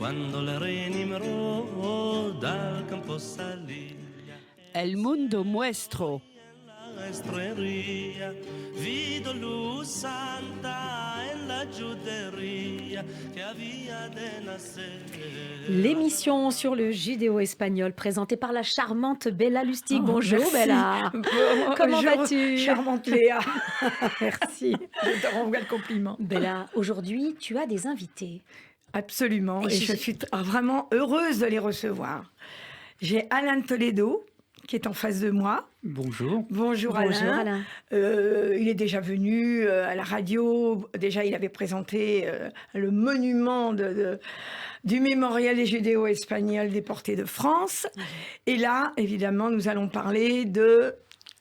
quando le reni mro dal campo salì. El mundo muestro. La estreria, vido luz santa en la juderia que había de nacer. L'émission sur le judéo-espagnol présentée par la charmante Bella Lustig. Bonjour Merci. Bella. Comment Bonjour, vas-tu? charmante Léa. Merci, je te renvoie le compliment. Bella, aujourd'hui tu as des invités. Absolument, et je suis vraiment heureuse de les recevoir. J'ai Alain Toledo qui est en face de moi. Bonjour. Bonjour Alain. Il est déjà venu à la radio. Déjà, il avait présenté le monument du mémorial des judéo-espagnols déportés de France. Et là, évidemment, nous allons parler de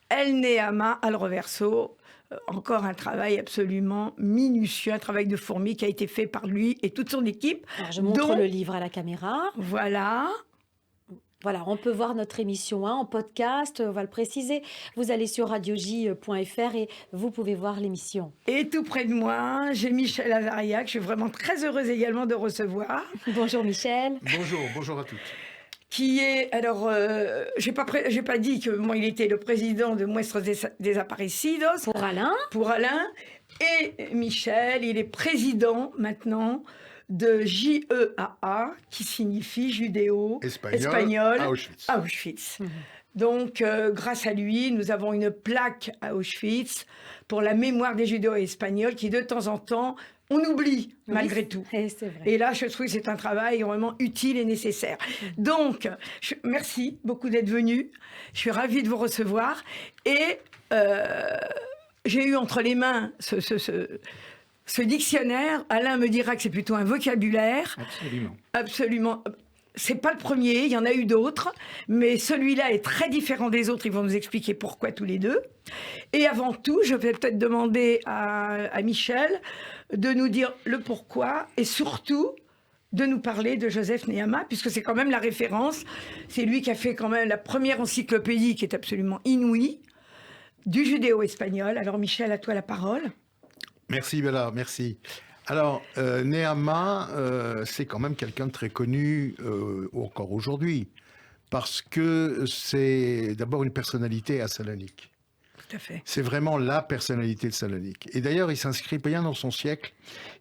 El Neama al Reverso. Encore un travail absolument minutieux, un travail de fourmi qui a été fait par lui et toute son équipe. Alors, je montre le livre à la caméra. Voilà. Voilà, on peut voir notre émission en podcast, on va le préciser. Vous allez sur radioj.fr et vous pouvez voir l'émission. Et tout près de moi, j'ai Michel Azariac. Je suis vraiment très heureuse également de recevoir. Bonjour Michel. Bonjour à toutes. Qui est, alors, j'ai pas dit que moi, il était le président de Muestros Desaparecidos. Pour Alain. Et Michel, il est président maintenant de JEAA, qui signifie judéo-espagnol à Auschwitz. Donc, grâce à lui, nous avons une plaque à Auschwitz pour la mémoire des judéo-espagnols qui, de temps en temps, on oublie malgré tout. C'est vrai. Et là, je trouve que c'est un travail vraiment utile et nécessaire. Donc, merci beaucoup d'être venu. Je suis ravie de vous recevoir. Et j'ai eu entre les mains ce dictionnaire. Alain me dira que c'est plutôt un vocabulaire. Absolument. C'est pas le premier, il y en a eu d'autres, mais celui-là est très différent des autres. Ils vont nous expliquer pourquoi tous les deux. Et avant tout, je vais peut-être demander à Michel de nous dire le pourquoi et surtout de nous parler de Joseph Neama, puisque c'est quand même la référence. C'est lui qui a fait quand même la première encyclopédie qui est absolument inouïe du judéo-espagnol. Alors Michel, à toi la parole. Merci Bella, merci. Alors, Neama, c'est quand même quelqu'un de très connu encore aujourd'hui, parce que c'est d'abord une personnalité à Salonique. Tout à fait. C'est vraiment la personnalité de Salonique. Et d'ailleurs, il s'inscrit bien dans son siècle.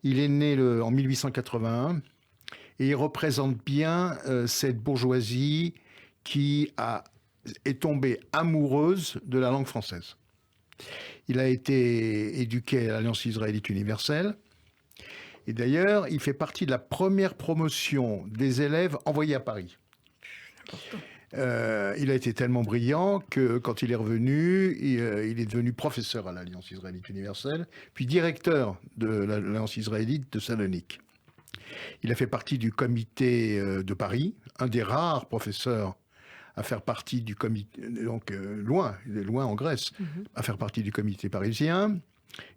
Il est né en 1881 et il représente bien cette bourgeoisie qui est tombée amoureuse de la langue française. Il a été éduqué à l'Alliance israélite universelle. Et d'ailleurs, il fait partie de la première promotion des élèves envoyés à Paris. Il a été tellement brillant que quand il est revenu, il est devenu professeur à l'Alliance israélite universelle, puis directeur de l'Alliance israélite de Salonique. Il a fait partie du comité de Paris, un des rares professeurs à faire partie du comité, donc loin en Grèce, à faire partie du comité parisien.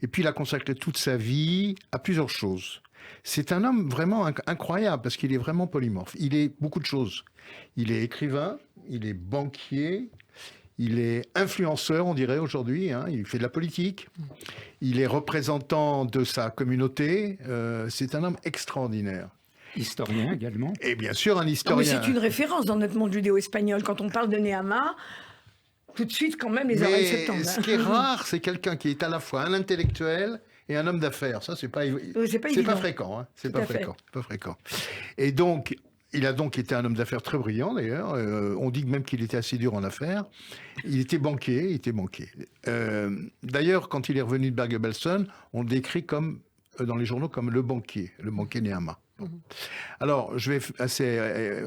Et puis il a consacré toute sa vie à plusieurs choses. C'est un homme vraiment incroyable parce qu'il est vraiment polymorphe. Il est beaucoup de choses. Il est écrivain, il est banquier, il est influenceur, on dirait aujourd'hui. Il fait de la politique. Il est représentant de sa communauté. C'est un homme extraordinaire. Historien également. Et bien sûr, un historien. Non, mais c'est une référence dans notre monde judéo-espagnol. Quand on parle de Neama, tout de suite, quand même, les oreilles se tendent. Ce qui est rare, c'est quelqu'un qui est à la fois un intellectuel et un homme d'affaires. Ça, c'est pas fréquent. C'est pas fréquent. Et donc, il a donc été un homme d'affaires très brillant, d'ailleurs. On dit même qu'il était assez dur en affaires. Il était banquier. D'ailleurs, quand il est revenu de Bergen-Belsen, on le décrit dans les journaux comme le banquier Neama. Bon. Alors, je vais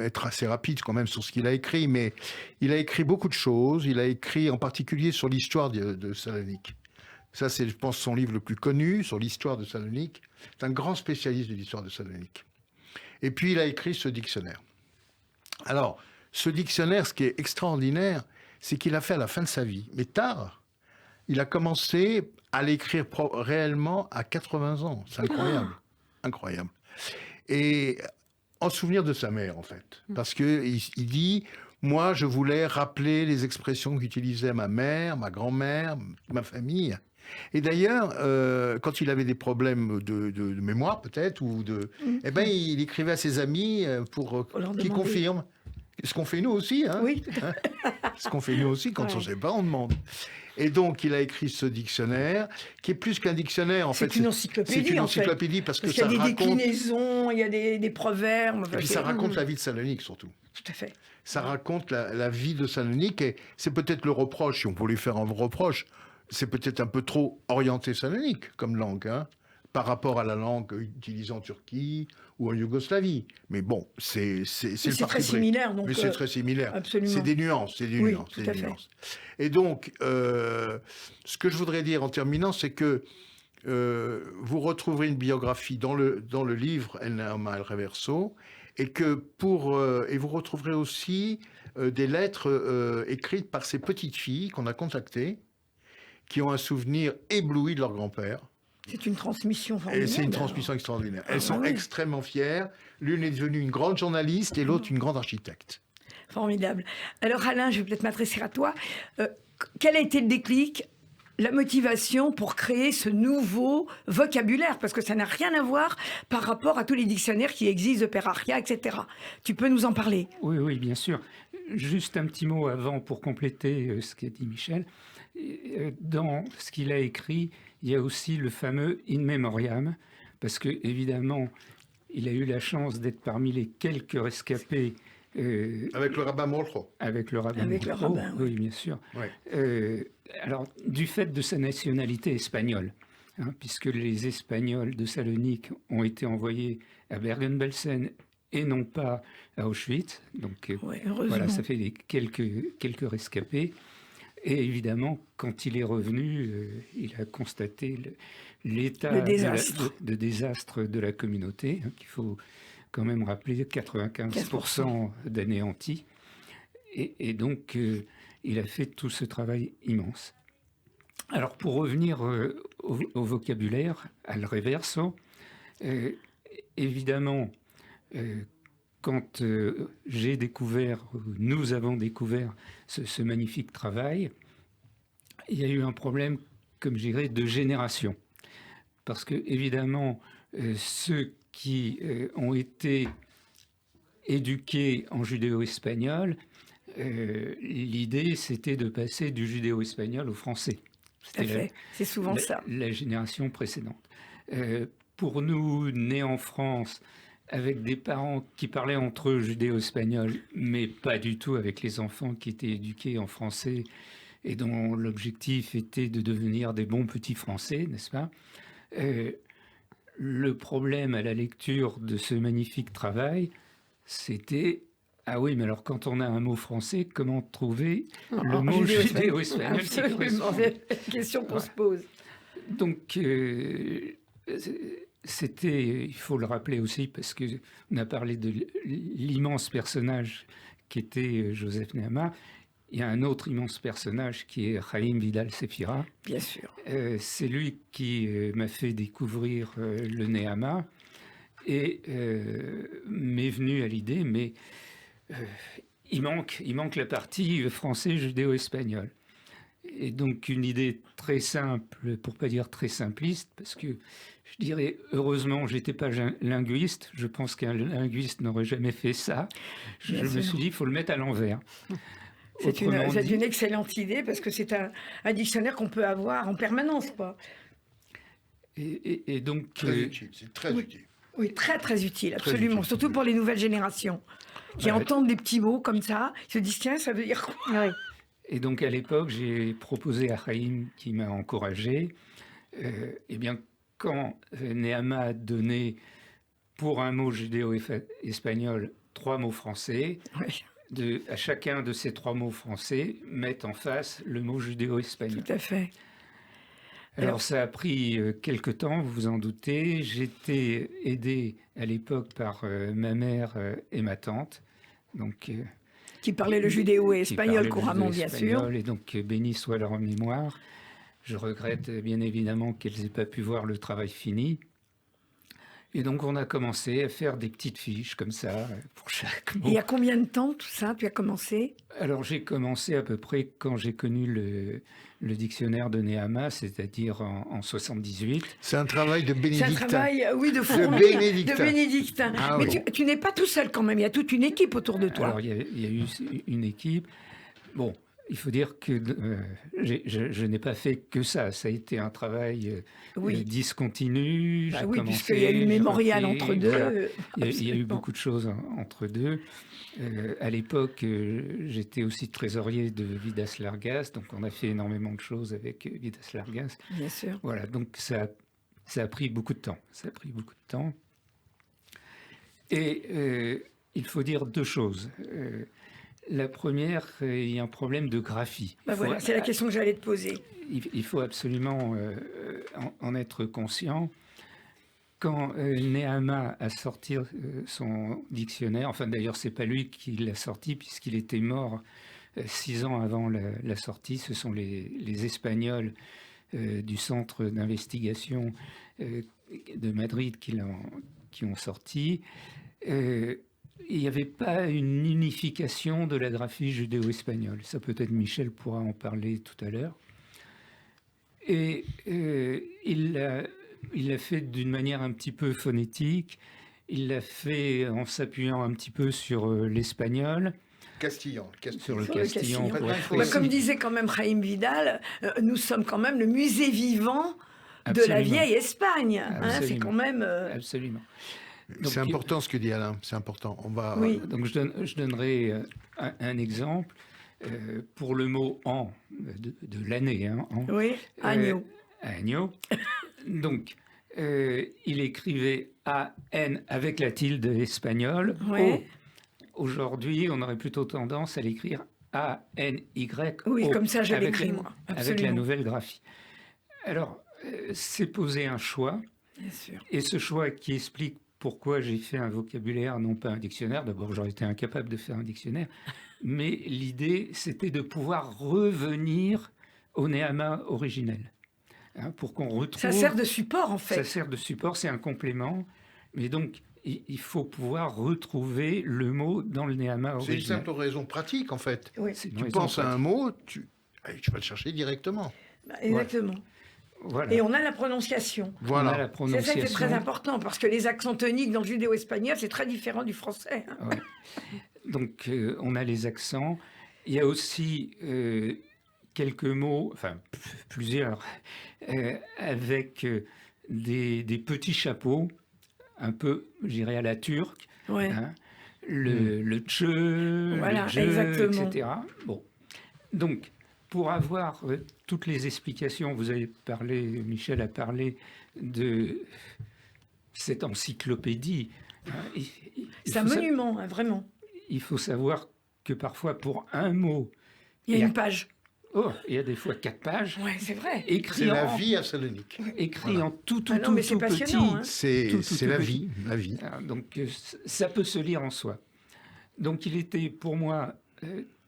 être assez rapide quand même sur ce qu'il a écrit, mais il a écrit beaucoup de choses. Il a écrit en particulier sur l'histoire de Salonique. Ça, c'est, je pense, son livre le plus connu sur l'histoire de Salonique. C'est un grand spécialiste de l'histoire de Salonique. Et puis, il a écrit ce dictionnaire. Alors, ce dictionnaire, ce qui est extraordinaire, c'est qu'il a fait à la fin de sa vie, mais tard. Il a commencé à l'écrire réellement à 80 ans. C'est incroyable. Incroyable. Et en souvenir de sa mère, en fait. Parce qu'il dit, moi, je voulais rappeler les expressions qu'utilisait ma mère, ma grand-mère, ma famille. Et d'ailleurs, quand il avait des problèmes de mémoire peut-être, eh ben, il écrivait à ses amis pour leur qu'ils demander. confirment. Ce qu'on fait nous aussi, hein. Oui, tout à fait. Ce qu'on fait nous aussi, quand on ne Ouais. sait pas, on demande. Et donc, il a écrit ce dictionnaire, qui est plus qu'un dictionnaire, en fait. C'est une encyclopédie, C'est une en fait. encyclopédie parce que Parce qu'il y ça a des raconte... déclinaisons, il y a des proverbes. Et puis ça raconte la vie de Salonique, surtout. Tout à fait. Ça raconte la vie de Salonique, et c'est peut-être le reproche, si on peut lui faire un reproche, c'est peut-être un peu trop orienté Salonique comme langue, hein, par rapport à la langue utilisée en Turquie ou en Yougoslavie. Mais bon, c'est le C'est parti très pris. similaire. Donc, Mais c'est très similaire. absolument. C'est des nuances, c'est des Oui, nuances, tout c'est à des fait. nuances. Et donc, ce que je voudrais dire en terminant, c'est que vous retrouverez une biographie dans le livre El Naama El Reverso, et et vous retrouverez aussi des lettres écrites par ces petites filles qu'on a contactées, qui ont un souvenir ébloui de leur grand-père. c'est une transmission Et formidable. c'est une transmission extraordinaire. Elles sont oui. extrêmement fières. L'une est devenue une grande journaliste et l'autre une grande architecte. Formidable. Alors Alain, je vais peut-être m'adresser à toi. Quel a été le déclic, la motivation pour créer ce nouveau vocabulaire? Parce que ça n'a rien à voir par rapport à tous les dictionnaires qui existent de Perarchia, etc. Tu peux nous en parler? Oui, oui, bien sûr. Juste un petit mot avant pour compléter ce qu'a dit Michel. Dans ce qu'il a écrit, il y a aussi le fameux In Memoriam, parce que évidemment, il a eu la chance d'être parmi les quelques rescapés Avec le rabbin Molcho. avec le rabbin. Avec le Molcho. rabbin, oui. Oui, bien sûr. Ouais. Alors, du fait de sa nationalité espagnole, hein, puisque les Espagnols de Salonique ont été envoyés à Bergen-Belsen et non pas à Auschwitz, donc Ouais, heureusement. voilà, ça fait quelques rescapés. Et évidemment, quand il est revenu, il a constaté l'état Le désastre. de désastre de la communauté, hein, qu'il faut quand même rappeler, 95% d'anéantis. Et donc, il a fait tout ce travail immense. Alors, pour revenir au vocabulaire, al reverso, évidemment, quand j'ai découvert, nous avons découvert ce magnifique travail, il y a eu un problème, comme je dirais, de génération. Parce que, évidemment, ceux qui ont été éduqués en judéo-espagnol, l'idée, c'était de passer du judéo-espagnol au français. Tout à fait. C'est souvent ça. La génération précédente. Pour nous, nés en France, avec des parents qui parlaient entre eux judéo-espagnol, mais pas du tout avec les enfants qui étaient éduqués en français et dont l'objectif était de devenir des bons petits Français, n'est-ce pas? Le problème à la lecture de ce magnifique travail, c'était ah oui, mais alors quand on a un mot français, comment trouver le mot judéo-espagnol qui Absolument, correspond? c'est la question qu'on se pose. Donc, c'était, il faut le rappeler aussi, parce qu'on a parlé de l'immense personnage qui était Joseph Nehama. Il y a un autre immense personnage qui est Chaim Vidal Sefira. Bien sûr. C'est lui qui m'a fait découvrir le Nehama et m'est venu à l'idée, mais il manque la partie français judéo-espagnol. Et donc une idée très simple, pour pas dire très simpliste, parce que je dirais, heureusement, j'étais pas linguiste. Je pense qu'un linguiste n'aurait jamais fait ça. Je me suis dit, il faut le mettre à l'envers. C'est une excellente idée, parce que c'est un dictionnaire qu'on peut avoir en permanence, quoi. Et donc... Très utile, c'est très utile. Oui, très très utile, Très absolument. utile. Surtout pour les nouvelles générations qui entendent des petits mots comme ça, ils se disent tiens, ça veut dire quoi? Oui. Et donc à l'époque, j'ai proposé à Chaim, qui m'a encouragé, eh bien, quand Nehama a donné pour un mot judéo-espagnol 3 mots français, Oui, à chacun de ces 3 mots français, mettre en face le mot judéo-espagnol. tout à fait. Alors ça a pris quelque temps, vous vous en doutez. J'étais aidé à l'époque par ma mère et ma tante, donc Qui parlait le judéo et qui espagnol parlaient le couramment, bien sûr. judéo-espagnol, et donc béni soit leur mémoire. Je regrette bien évidemment qu'elles n'aient pas pu voir le travail fini. Et donc, on a commencé à faire des petites fiches comme ça pour chaque Et mot. il y a combien de temps tout ça, tu as commencé? Alors, j'ai commencé à peu près quand j'ai connu le dictionnaire de Nehama, c'est-à-dire en 78. C'est un travail de C'est un bénédictin. travail, oui, de fourmi, bénédictin. de bénédictin. Ah Mais oui. tu n'es pas tout seul quand même, il y a toute une équipe autour de toi. Alors, il y a eu une équipe. Bon, il faut dire que je n'ai pas fait que ça. Ça a été un travail Oui. discontinu. Bah J'ai oui, commencé, puisqu'il y a eu le j'ai mémorial repris, entre deux. voilà. Il y a eu absolument. beaucoup de choses entre deux. À l'époque, j'étais aussi trésorier de Vidas Largas, donc on a fait énormément de choses avec Vidas Largas. Bien sûr. Voilà, donc ça a pris beaucoup de temps. Ça a pris beaucoup de temps. Et il faut dire deux choses. La première, il y a un problème de graphie. Bah voilà, c'est la question que j'allais te poser. Il faut absolument en être conscient. Quand Nehama a sorti son dictionnaire, enfin d'ailleurs c'est pas lui qui l'a sorti puisqu'il était mort 6 ans avant la sortie, ce sont les Espagnols du centre d'investigation de Madrid qui ont sorti. Il n'y avait pas une unification de la graphie judéo-espagnole. Ça peut-être Michel pourra en parler tout à l'heure. Et il l'a fait d'une manière un petit peu phonétique. Il l'a fait en s'appuyant un petit peu sur l'espagnol, Castillan. sur le Sur le castillan. castillan. pour être Bah, Bah, précis. comme disait quand même Jaime Vidal, nous sommes quand même le musée vivant de la Absolument. vieille Espagne. hein, c'est Absolument. quand même. Absolument. Donc, C'est important ce que dit Alain, c'est important. On va... Oui. Donc je donnerai un exemple pour le mot an de l'année. Hein, an. Oui, agneau. Agneau. Donc, il écrivait A-N avec la tilde espagnole. Ouais. O. Aujourd'hui, on aurait plutôt tendance à l'écrire A-N-Y. Oui, comme ça je avec l'écris la- moi. Avec la Absolument. nouvelle graphie. Alors, c'est posé un choix. Bien sûr. Et ce choix qui explique pourquoi j'ai fait un vocabulaire, non pas un dictionnaire. D'abord, j'aurais été incapable de faire un dictionnaire. Mais l'idée, c'était de pouvoir revenir au Nehama originel. Hein, pour qu'on retrouve... Ça sert de support en Ça fait. sert de support, c'est un complément. Mais donc, il faut pouvoir retrouver le mot dans le Nehama C'est une original. simple raison pratique, en fait. Oui, C'est une Tu raison penses à un pratique. mot, tu vas le chercher directement. bah, exactement. Voilà. Et on a la prononciation. On a la Voilà. C'est ça prononciation. qui est très important parce que les accents toniques dans le judéo-espagnol, c'est très différent du français. hein. Ouais. Donc, on a les accents. Il y a aussi quelques mots, enfin plusieurs, avec des petits chapeaux, un peu, je dirais, à la turque. Ouais. Hein, le tche, Voilà, le je, exactement. etc. Bon. Donc, pour avoir toutes les explications, vous avez parlé, Michel a parlé de cette encyclopédie. Hein, C'est un monument, hein, vraiment. il faut savoir que parfois, pour un mot, Il y a Il y a- une page. il y a des fois 4 pages, Ouais, c'est vrai. C'est écrits la en, vie à Salonique. écrits Voilà. en tout Ah non, mais c'est petit. passionnant, hein. C'est Tout la petit. vie, la vie. Donc, ça peut se lire en soi. Donc, il était pour moi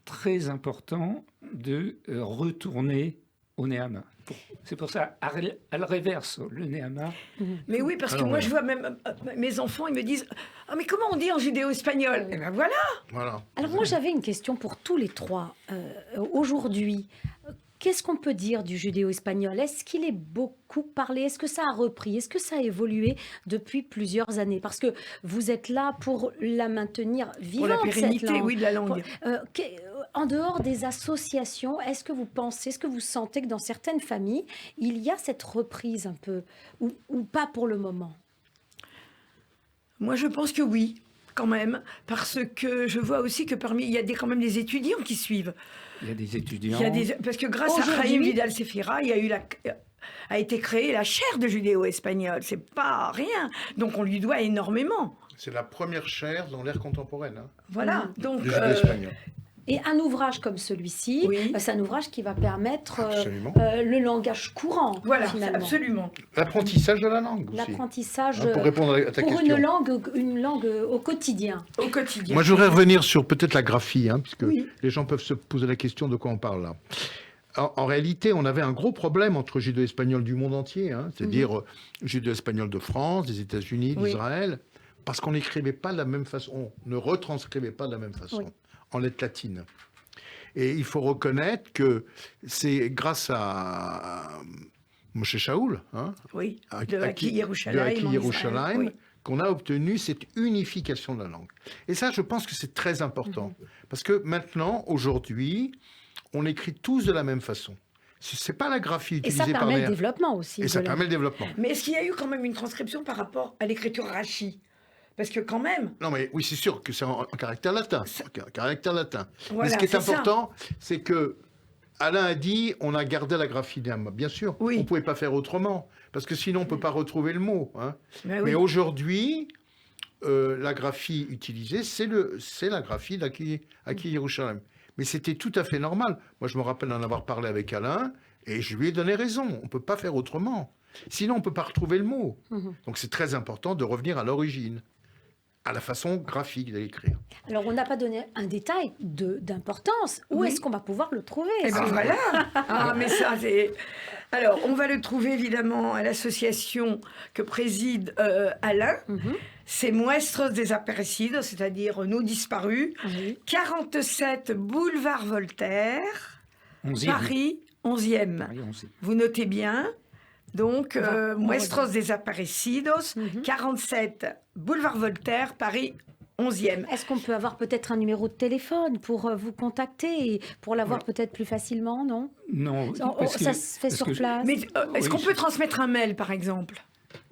très important de retourner au Nehama. C'est pour ça, al reverso, le Nehama. Mais oui, parce que Alors, moi, voilà. je vois même mes enfants, ils me disent ah mais comment on dit en judéo-espagnol? Et ben voilà. Voilà. Alors moi j'avais une question pour tous les trois. Aujourd'hui, qu'est-ce qu'on peut dire du judéo-espagnol? Est-ce qu'il est beaucoup parlé? Est-ce que ça a repris? Est-ce que ça a évolué depuis plusieurs années? Parce que vous êtes là pour la maintenir Pour vivante, la cette pérennité, langue. oui, de la langue. En dehors des associations, est-ce que vous pensez, est-ce que vous sentez que dans certaines familles, il y a cette reprise un peu, ou pas pour le moment? Moi, je pense que oui, quand même, parce que je vois aussi que il y a quand même des étudiants qui suivent. Il y a des étudiants. Parce que grâce à Aujourd'hui- Jaime Vidal Sefira, il y a eu a été créée la chaire de judéo-espagnol. C'est pas rien. Donc on lui doit énormément. C'est la première chaire dans l'ère contemporaine, hein, Voilà. Donc du judéo-espagnol. Et un ouvrage comme celui-ci, Oui. c'est un ouvrage qui va permettre Absolument. le langage courant, voilà, finalement. absolument. L'apprentissage de la langue aussi. L'apprentissage Hein, pour répondre à ta pour question. une langue au quotidien. Au quotidien. Moi, je voudrais revenir sur peut-être la graphie, hein, puisque Oui. les gens peuvent se poser la question de quoi on parle là. en réalité, on avait un gros problème entre judéo-espagnol du monde entier, hein, c'est-à-dire judéo-espagnol de France, des États-Unis, Oui. d'Israël, parce qu'on n'écrivait pas de la même façon, on ne retranscrivait pas de la même façon, Oui. en lettres latines. Et il faut reconnaître que c'est grâce à Moshe Shaoul, hein, Oui, à- de à Aki qui- Yerushalayim. de Aki en Yerushalayim, Israël, oui. qu'on a obtenu cette unification de la langue. Et ça, je pense que c'est très important. Parce que maintenant, aujourd'hui, on écrit tous de la même façon. C'est pas la graphie Et ça utilisée par permet les... le développement aussi. Et ça de la- permet le développement. Mais est-ce qu'il y a eu quand même une transcription par rapport à l'écriture Rachi? Parce que quand même, Non, mais oui, c'est sûr que c'est en caractère latin. En caractère latin. Voilà, mais ce qui est c'est ça. important, c'est que Alain a dit on a gardé la graphie d'âme. Bien sûr, Oui. on ne pouvait pas faire autrement. Parce que sinon, on ne peut pas retrouver le mot. Hein. ben oui. Mais aujourd'hui, la graphie utilisée, c'est la graphie d'Aki Yerushalayim. Mais c'était tout à fait normal. Moi, je me rappelle d'en avoir parlé avec Alain, et je lui ai donné raison. On ne peut pas faire autrement. Sinon, on ne peut pas retrouver le mot. Donc, c'est très important de revenir à l'origine, à la façon graphique d'écrire. Alors, on n'a pas donné un détail d'importance. Où Oui. est-ce qu'on va pouvoir le trouver Eh ben ça voilà. Ah, mais ça, c'est. Alors, on va le trouver évidemment à l'association que préside Alain. C'est Muestros Desaparecidos, c'est-à-dire nos disparus. Oui. 47 boulevard Voltaire, 11e. Paris 11e. Paris 11e. Vous notez bien. Donc, On Muestros Desaparecidos, 47 boulevard Voltaire, Paris 11e. Est-ce qu'on peut avoir peut-être un numéro de téléphone pour vous contacter et pour l'avoir peut-être plus facilement, non? Non, Ça se fait sur place. Mais est-ce Oui, qu'on peut transmettre un mail, par exemple?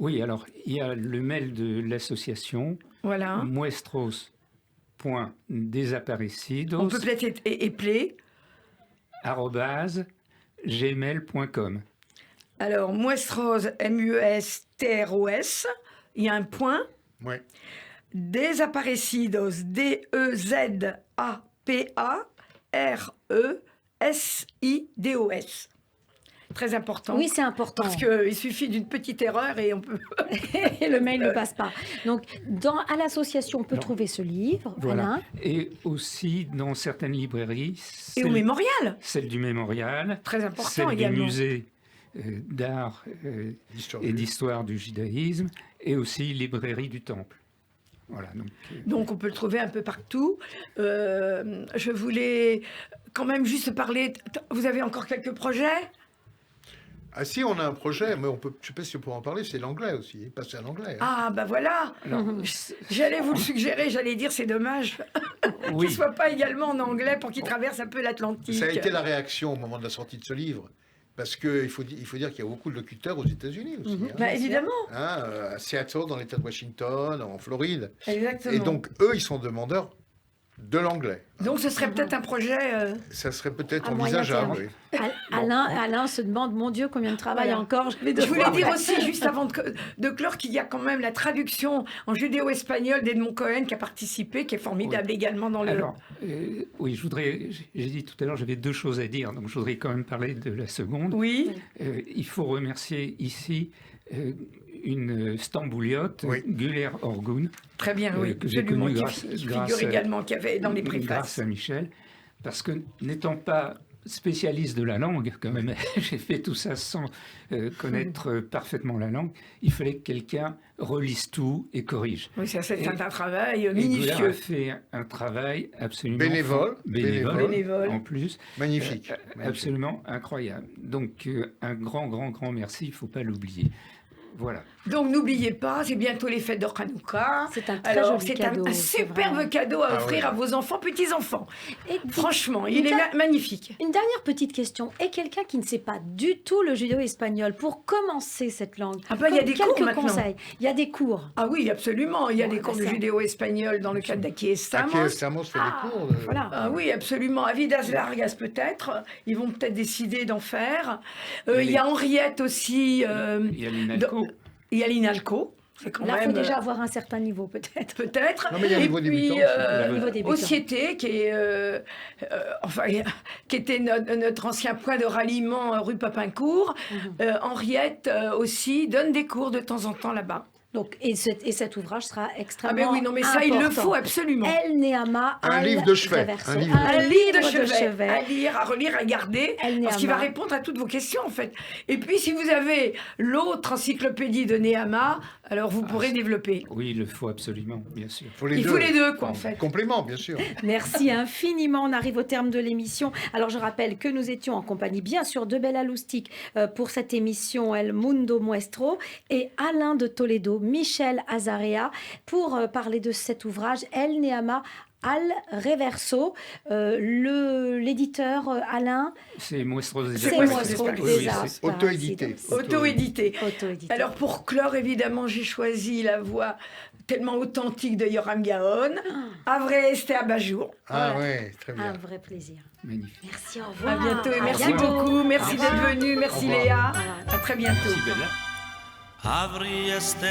Oui, alors, il y a le mail de l'association, Voilà. muestros.desaparecidos, On peut peut-être épeler. @gmail.com. Alors, Muestros, M-U-E-S-T-R-O-S, il y a un point. Ouais. Desaparecidos, D-E-Z-A-P-A-R-E-S-I-D-O-S. Très important. Oui, c'est important. Parce qu'il suffit d'une petite erreur et on peut... Et le mail ne passe pas. Donc, à l'association, on peut Non. trouver ce livre, Voilà. Alain. Et aussi dans certaines librairies, Et au mémorial. celle du Mémorial, Très important celle également. du musée d'art L'histoire et du- d'histoire du judaïsme, et aussi librairie du Temple. Voilà, Donc on peut le trouver un peu partout. Je voulais quand même juste parler... Vous avez encore quelques projets? Ah si, on a un projet, mais je ne sais pas si on pourra en parler, c'est l'anglais aussi, passer à l'anglais. hein. Ah, bah voilà. alors, J'allais vous le suggérer, j'allais dire c'est dommage oui, qu'il ne soit pas également en anglais pour qu'il traverse un peu l'Atlantique. Ça a été la réaction au moment de la sortie de ce livre. Parce qu'il faut dire qu'il y a beaucoup de locuteurs aux États-Unis aussi. hein. Bah, évidemment, Hein, à Seattle, dans l'État de Washington, en Floride. exactement. Et donc, eux, ils sont demandeurs de l'anglais. Donc ce serait peut-être un projet... Ça serait peut-être À moyen envisageable. terme. Oui. Alain se demande, mon Dieu, combien de travail Voilà. encore je vais Je voulais devoir dire faire. aussi, juste avant de clore, qu'il y a quand même la traduction en judéo-espagnol d'Edmond Cohen qui a participé, qui est formidable également dans le... alors, oui, j'ai dit tout à l'heure, j'avais deux choses à dire, donc je voudrais quand même parler de la seconde. Oui, Il faut remercier ici une stambouliote, Oui. Güler Orgun, très bien, oui. que j'ai Absolument, connu qui grâce figure à- également, qui avait dans les grâce préfaces. à Michel, parce que n'étant pas spécialiste de la langue, quand même, j'ai fait tout ça sans connaître parfaitement la langue, il fallait que quelqu'un relise tout et corrige. Oui, ça, c'est Et- un travail Et Güler minutieux. a fait un travail absolument Bénévole. Bénévole. en plus, Magnifique. absolument incroyable. Donc un grand merci, il ne faut pas l'oublier. Voilà. Donc n'oubliez pas, c'est bientôt les fêtes de Hanouka. C'est un très Alors joli c'est cadeau. un c'est superbe vrai. cadeau à Ah offrir ouais. à vos enfants, petits-enfants. Et Franchement, Une il est dernière- magnifique. Une dernière petite question. Et quelqu'un qui ne sait pas du tout le judéo-espagnol, pour commencer cette langue, Ah bah, il y a des cours quelques maintenant. conseils. Il y a des cours. Ah oui, absolument. Il y a Bon, des cours bah, de ça- judéo-espagnol dans le cadre d'Aki À Estamos. Estamos fait des cours. Voilà. Ah oui, absolument. À Vidas Largas peut-être. Ils vont peut-être décider d'en faire. Il y a Henriette aussi. Il y a l'INALCO. Il y a l'Inalco. C'est quand Là, il même... faut déjà avoir un certain niveau, peut-être. Peut-être. Non, mais il y a un Et niveau puis, débutant aussi. Le niveau débutant. Ociété, qui est, qui était notre ancien point de ralliement rue Papincourt. Henriette aussi donne des cours de temps en temps là-bas. Donc, et cet ouvrage sera Ah extrêmement mais oui, non mais ça, il le important. faut absolument. El Neama Un al livre de chevet, Reverso. un livre de- Un livre de chevet, chevet. à lire, à relire, à garder, El parce qu'il va Neama. répondre à toutes vos questions en fait. Et puis si vous avez l'autre encyclopédie de Nehama, alors vous pourrez développer. Oui, il le faut absolument, bien sûr. Il faut les deux quoi en fait. Complément, bien sûr. Merci infiniment. On arrive au terme de l'émission. Alors, je rappelle que nous étions en compagnie, bien sûr, de Bella Lustig pour cette émission El Mundo Muestro et Alain de Toledo, Michel Azarea pour parler de cet ouvrage El Neama al Reverso. L'éditeur Alain, C'est Muestros des c'est Muestros Muestro des Oui, des c'est- Aspas. auto-édité. Auto-édité. Auto-édité. Alors pour clore, évidemment, j'ai choisi la voix tellement authentique de Yoram Gaon, Avreste et Abajour. Ah Voilà. ouais, très bien. Un vrai plaisir. Magnifique. Merci, au À revoir. bientôt et À merci bientôt. beaucoup. Merci Au revoir. d'être venu. Merci Au revoir. Léa. Voilà. À très bientôt. Merci Bella. Avrieste